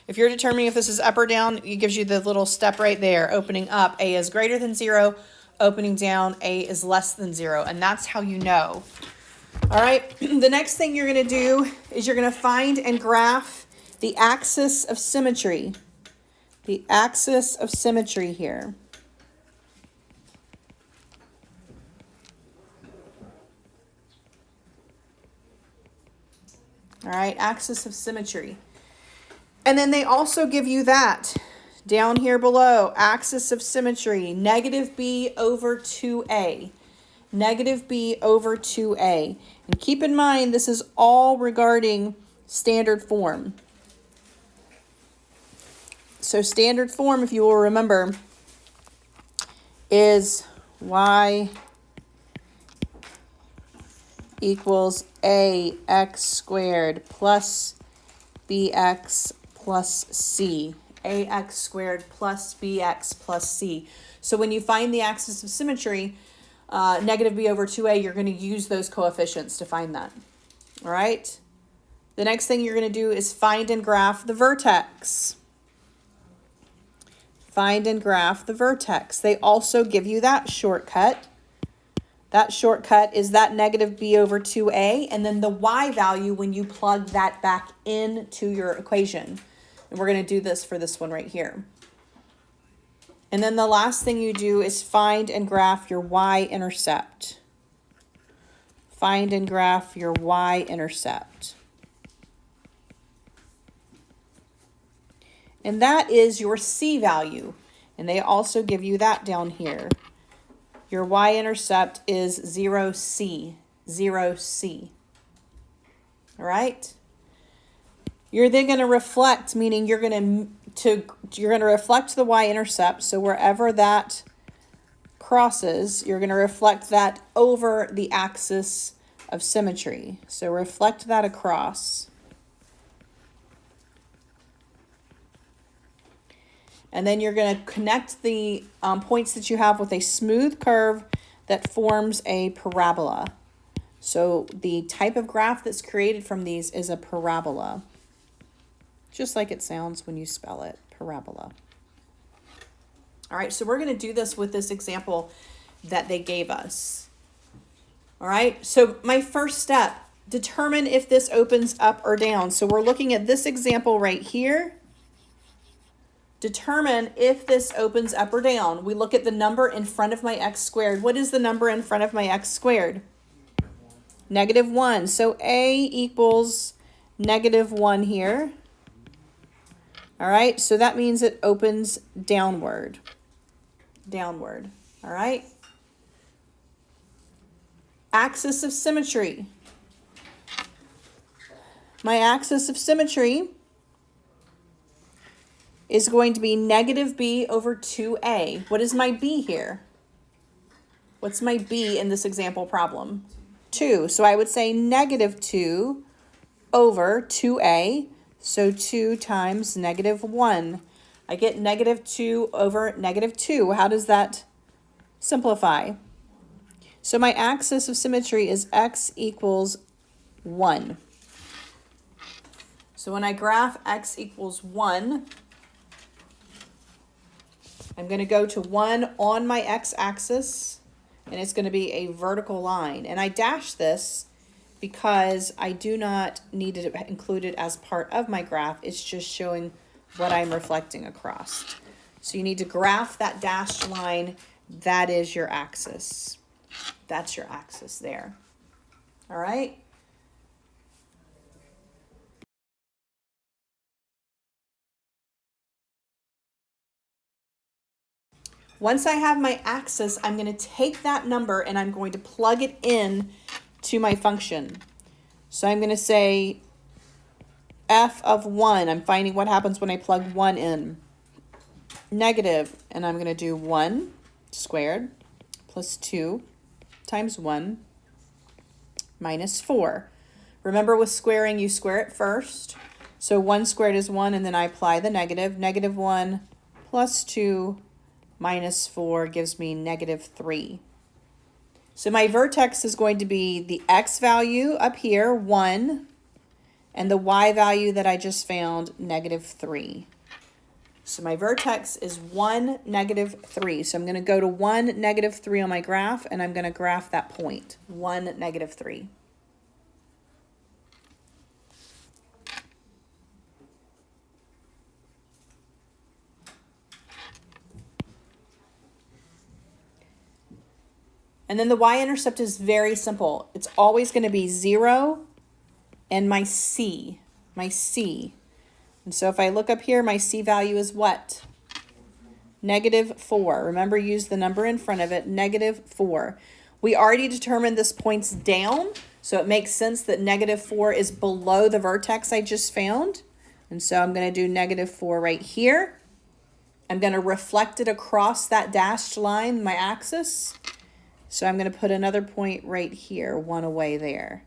If you're determining if this is up or down, it gives you the little step right there. Opening up, A is greater than 0. Opening down, A is less than 0. And that's how you know. All right, the next thing you're going to do is you're going to find and graph the axis of symmetry. The axis of symmetry here. All right, axis of symmetry. And then they also give you that down here below, axis of symmetry, negative b over 2a. Negative b over 2a. And keep in mind, this is all regarding standard form. So standard form, if you will remember, is y equals ax squared plus bx plus c. Ax squared plus bx plus c. So when you find the axis of symmetry, negative b over 2a, you're going to use those coefficients to find that. All right? The next thing you're going to do is find and graph the vertex. Find and graph the vertex. They also give you that shortcut. That shortcut is that negative b over 2a, and then the y value when you plug that back into your equation. And we're going to do this for this one right here. And then the last thing you do is find and graph your y-intercept. Find and graph your y-intercept. And that is your c value. And they also give you that down here. Your y-intercept is 0c. 0c. All right? You're then going to reflect, meaning you're going to reflect the y-intercept. So wherever that crosses, you're going to reflect that over the axis of symmetry. So reflect that across. And then you're going to connect the points that you have with a smooth curve that forms a parabola. So the type of graph that's created from these is a parabola. Just like it sounds when you spell it, parabola. All right, so we're going to do this with this example that they gave us. All right, so my first step, determine if this opens up or down. So we're looking at this example right here. Determine if this opens up or down. We look at the number in front of my x squared. What is the number in front of my x squared? Negative 1. So A equals negative 1 here. All right, so that means it opens downward. Downward. All right. Axis of symmetry. My axis of symmetry is going to be negative b over 2a. What is my b here? What's my b in this example problem? 2. So I would say negative 2 over 2a. So 2 times negative 1. I get negative 2 over negative 2. How does that simplify? So my axis of symmetry is x equals 1. So when I graph x equals 1, I'm going to go to 1 on my x-axis, and it's going to be a vertical line. And I dash this because I do not need it included as part of my graph. It's just showing what I'm reflecting across. So you need to graph that dashed line. That is your axis. That's your axis there. All right? Once I have my axis, I'm going to take that number and I'm going to plug it in to my function. So I'm going to say f of 1. I'm finding what happens when I plug 1 in. Negative, and I'm going to do 1 squared plus 2 times 1 minus 4. Remember with squaring, you square it first. So 1 squared is 1, and then I apply the negative. Negative 1 plus 2 minus 4 gives me negative 3. So my vertex is going to be the x value up here, 1, and the y value that I just found, -3. So my vertex is 1, -3. So I'm going to go to 1, -3 on my graph, and I'm going to graph that point, 1, -3. And then the y-intercept is very simple. It's always going to be 0 and my c. And so if I look up here, my c value is what? -4. Remember, use the number in front of it, -4. We already determined this points down, so it makes sense that -4 is below the vertex I just found. And so I'm going to do -4 right here. I'm going to reflect it across that dashed line, my axis. So I'm going to put another point right here, 1 away there.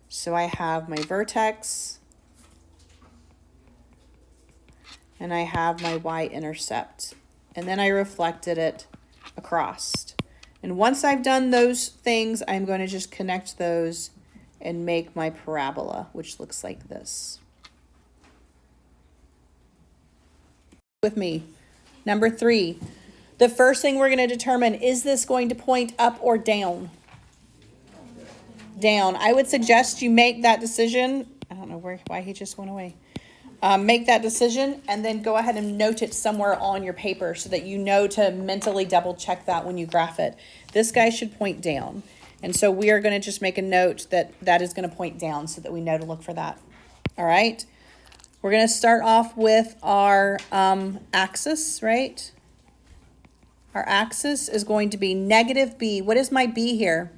So I have my vertex, and I have my y-intercept. And then I reflected it across. And once I've done those things, I'm going to just connect those and make my parabola, which looks like this. With me. Number 3. The first thing we're going to determine, is this going to point up or down? Down. I would suggest you make that decision. I don't know why he just went away. Make that decision and then go ahead and note it somewhere on your paper so that you know to mentally double check that when you graph it. This guy should point down. And so we are going to just make a note that that is going to point down so that we know to look for that. All right. We're going to start off with our axis, right? Our axis is going to be -b. What is my b here?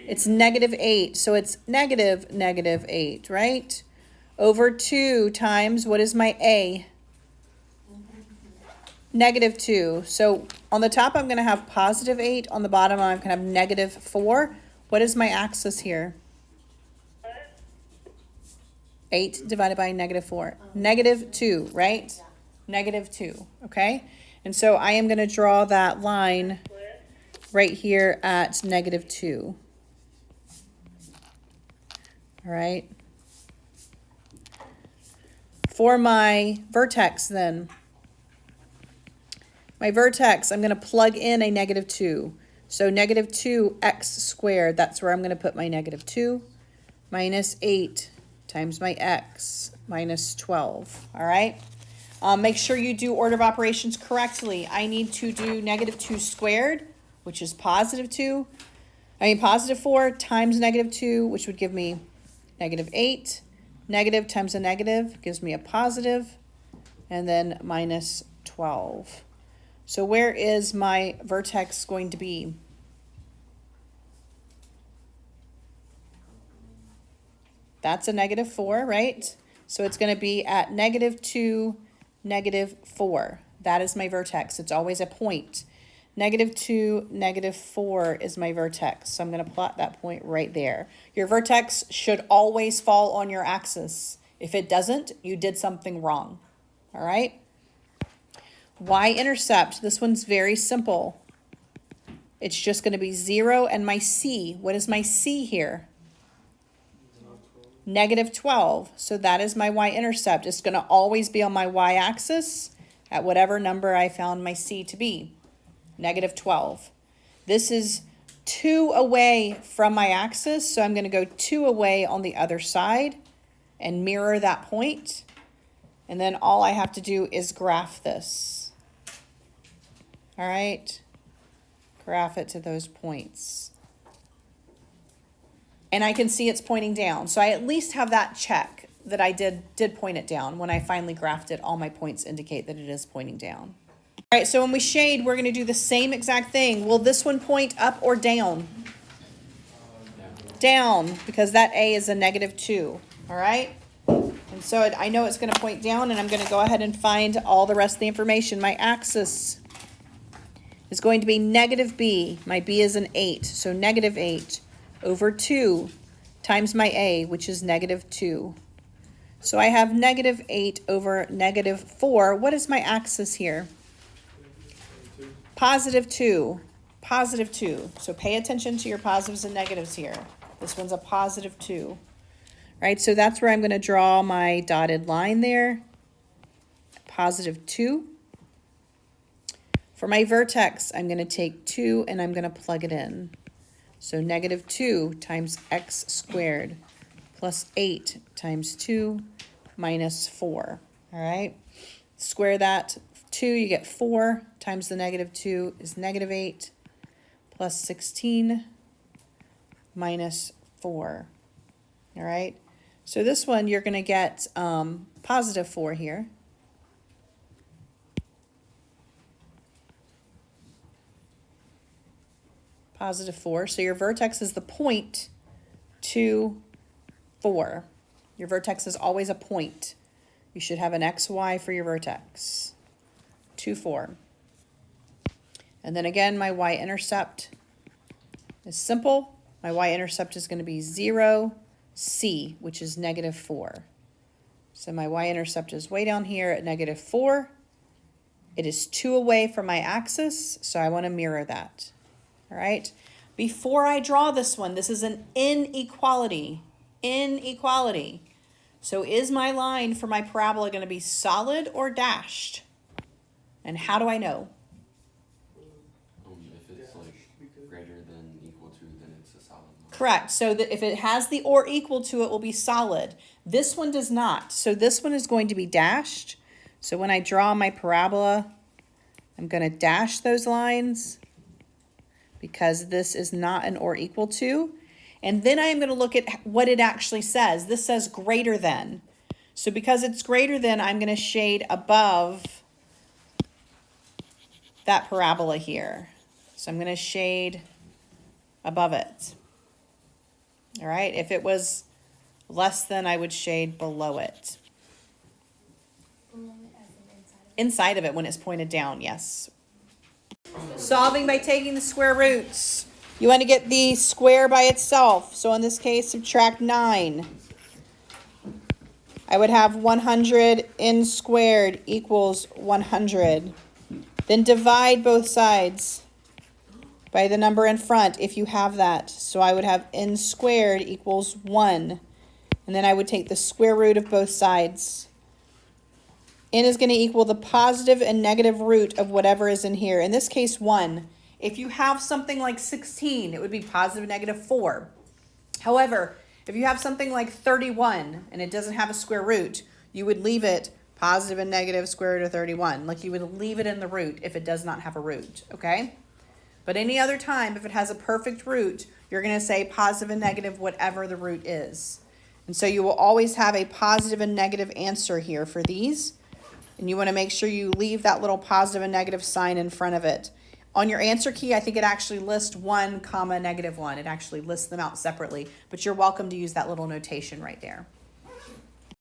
It's -8. So it's -8, right? Over 2 times, what is my a? -2. So on the top, I'm going to have +8. On the bottom, I'm going to have -4. What is my axis here? 8 divided by -4. -2, right? -2, okay? And so I am going to draw that line right here at -2. All right. For my vertex then, my vertex, I'm going to plug in a -2. So -2x squared, that's where I'm going to put my -2, minus 8 times my x, minus 12. All right. Make sure you do order of operations correctly. I need to do -2 squared, which is +4 times -2, which would give me -8. Negative times a negative gives me a positive, and then minus 12. So where is my vertex going to be? That's a -4, right? So it's going to be at -2, -4. That is my vertex. It's always a point. -2, -4 is my vertex. So I'm going to plot that point right there. Your vertex should always fall on your axis. If it doesn't, you did something wrong. All right? Y-intercept. This one's very simple. It's just going to be 0 and my c. What is my c here? -12. So that is my y-intercept. It's going to always be on my y-axis at whatever number I found my c to be. -12. This is 2 away from my axis, so I'm going to go 2 away on the other side and mirror that point. And then all I have to do is graph this. All right. Graph it to those points. And I can see it's pointing down. So I at least have that check that I did point it down. When I finally graphed it, all my points indicate that it is pointing down. All right, so when we shade, we're going to do the same exact thing. Will this one point up or down? Down, because that A is a -2, all right? And so I know it's going to point down, and I'm going to go ahead and find all the rest of the information. My axis is going to be -b. My B is an 8, so -8 over 2 times my A, which is -2. So I have -8 over -4. What is my axis here? +2. +2. So pay attention to your positives and negatives here. This one's a +2. right? So that's where I'm going to draw my dotted line there, positive 2. For my vertex, I'm going to take 2 and I'm going to plug it in. So negative 2 times x squared plus 8 times 2 minus 4, all right? Square that 2, you get 4 times the negative 2 is negative 8 plus 16 minus 4, all right? So this one, you're going to get positive 4 here. Positive 4. So your vertex is the point 2, 4. Your vertex is always a point. You should have an XY for your vertex. 2, 4. And then again, my y-intercept is simple. My y-intercept is going to be 0, C, which is negative 4. So my y-intercept is way down here at negative 4. It is 2 away from my axis, so I want to mirror that. All right. Before I draw this one, this is an inequality. Inequality. So is my line for my parabola going to be solid or dashed? And how do I know? If it's like greater than equal to, then it's a solid line. Correct. So that if it has the or equal to, it will be solid. This one does not. So this one is going to be dashed. So when I draw my parabola, I'm going to dash those lines because this is not an or equal to. And then I am going to look at what it actually says. This says greater than. So because it's greater than, I'm going to shade above that parabola here. So I'm going to shade above it. All right. If it was less than, I would shade below it. Inside of it when it's pointed down, yes. Solving by taking the square roots. You want to get the square by itself. So in this case, subtract 9. I would have 100 n squared equals 100. Then divide both sides by the number in front if you have that. So I would have n squared equals 1. And then I would take the square root of both sides. N is going to equal the positive and negative root of whatever is in here. In this case, 1. If you have something like 16, it would be positive, negative 4. However, if you have something like 31 and it doesn't have a square root, you would leave it positive and negative square root of 31. Like you would leave it in the root if it does not have a root, okay? But any other time, if it has a perfect root, you're going to say positive and negative whatever the root is. And so you will always have a positive and negative answer here for these. And you want to make sure you leave that little positive and negative sign in front of it. On your answer key, I think it actually lists 1, -1. It actually lists them out separately, but you're welcome to use that little notation right there.